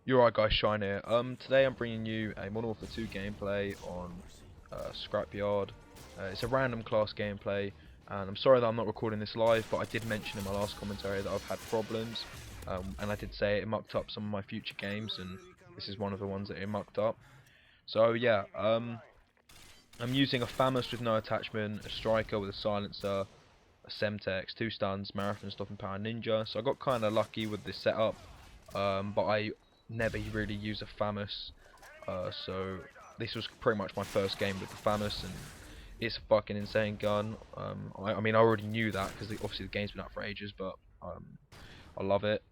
You're right, guys, Shine here. Today I'm bringing you a Modern Warfare 2 gameplay on Scrapyard. It's a random class gameplay, and I'm sorry that I'm not recording this live, but I did mention in my last commentary that I've had problems, and I did say it mucked up some of my future games, and this is one of the ones that it mucked up. So yeah, I'm using a FAMAS with no attachment, a striker with a silencer, a Semtex, 2 stuns, marathon stopping power ninja. So I got kind of lucky with this setup, but I never really use a FAMAS, so this was pretty much my first game with the FAMAS, and it's a fucking insane gun. I mean, I already knew that because obviously the game's been out for ages, but I love it.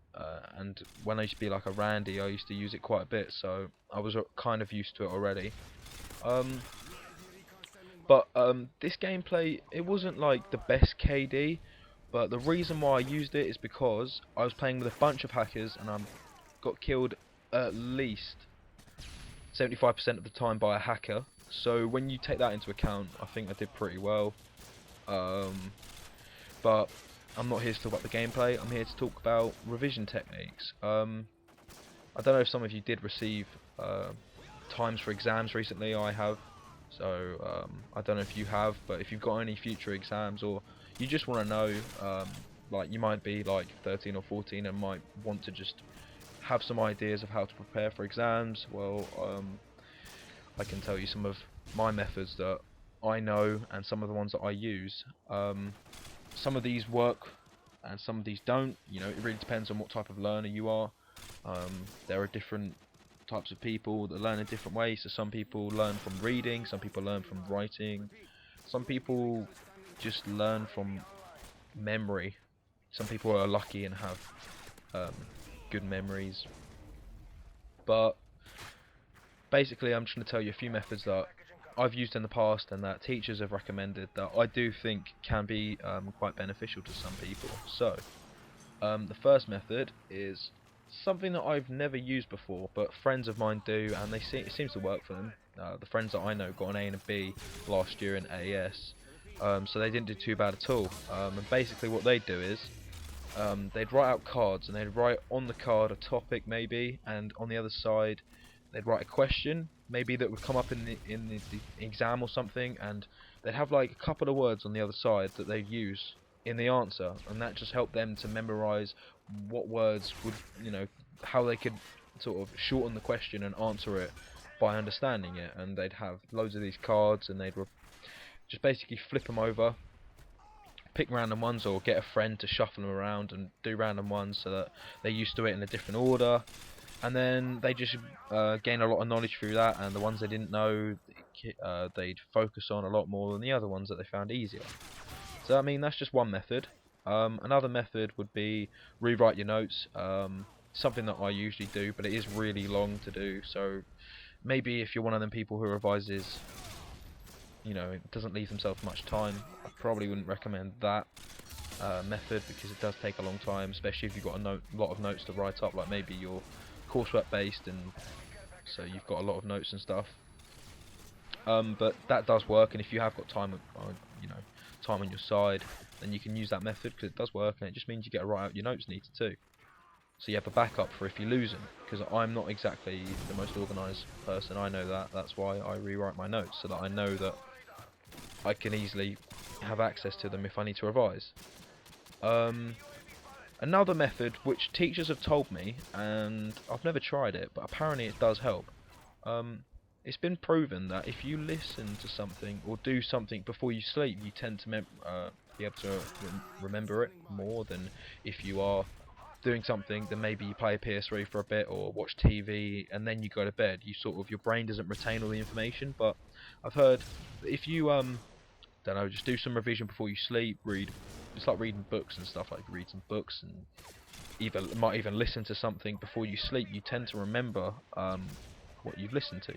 And when I used to be like a Randy, I used to use it quite a bit, so I was kind of used to it already. Um, but this gameplay, it wasn't like the best KD, but the reason why I used it is because I was playing with a bunch of hackers and I got killed at least 75% of the time by a hacker. So when you take that into account, I think I did pretty well. Um, but I'm not here to talk about the gameplay. I'm here to talk about revision techniques. I don't know if some of you did receive times for exams recently. I have. So I don't know if you have, but if you've got any future exams or you just want to know, like you might be like 13 or 14 and might want to just have some ideas of how to prepare for exams, well, I can tell you some of my methods that I know and some of the ones that I use. Some of these work and some of these don't. You know, it really depends on what type of learner you are. There are different types of people that learn in different ways. So some people learn from reading, some people learn from writing, some people just learn from memory. Some people are lucky and have um, good memories. But basically, I'm just going to tell you a few methods that I've used in the past and that teachers have recommended that I do think can be quite beneficial to some people. So, the first method is something that I've never used before, but friends of mine do, and it seems to work for them. The friends that I know got an A and a B last year in AES, so they didn't do too bad at all. And basically, what they do is they'd write out cards, and they'd write on the card a topic maybe, and on the other side they'd write a question maybe that would come up in the exam or something, and they'd have like a couple of words on the other side that they'd use in the answer, and that just helped them to memorize what words would, you know, how they could sort of shorten the question and answer it by understanding it. And they'd have loads of these cards, and they'd just basically flip them over, pick random ones, or get a friend to shuffle them around and do random ones so that they're used to it in a different order, and then they just gain a lot of knowledge through that, and the ones they didn't know, they'd focus on a lot more than the other ones that they found easier. So I mean, that's just one method. Another method would be rewrite your notes, something that I usually do, but it is really long to do, so maybe if you're one of them people who revises, you know, it doesn't leave themselves much time, I probably wouldn't recommend that method, because it does take a long time, especially if you've got a lot of notes to write up, like maybe you're coursework based and so you've got a lot of notes and stuff. But that does work, and if you have got time, you know, time on your side, then you can use that method because it does work, and it just means you get to write out your notes needed too. So you have a backup for if you lose them, because I'm not exactly the most organised person, I know that, that's why I rewrite my notes, so that I know that I can easily have access to them if I need to revise. Another method which teachers have told me, and I've never tried it, but apparently it does help. It's been proven that if you listen to something or do something before you sleep, you tend to be able to remember it more than if you are doing something, then maybe you play a PS3 for a bit or watch TV and then you go to bed. You sort of, your brain doesn't retain all the information. But I've heard that if you don't know, just do some revision before you sleep, read, it's like reading books and stuff, like read some books and might even listen to something before you sleep, you tend to remember what you've listened to,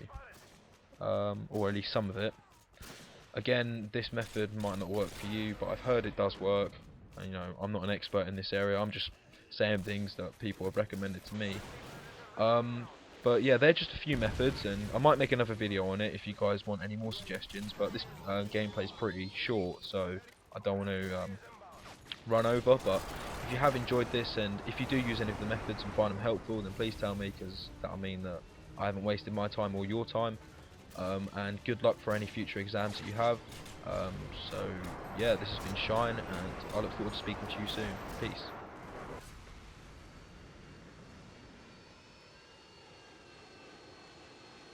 or at least some of it. Again, this method might not work for you, but I've heard it does work, and you know, I'm not an expert in this area, I'm just saying things that people have recommended to me. But yeah, they're just a few methods, and I might make another video on it if you guys want any more suggestions, but this gameplay is pretty short, so I don't want to run over. But if you have enjoyed this, and if you do use any of the methods and find them helpful, then please tell me, because that'll mean that I haven't wasted my time or your time. And good luck for any future exams that you have. So yeah, this has been Shine, and I look forward to speaking to you soon. Peace.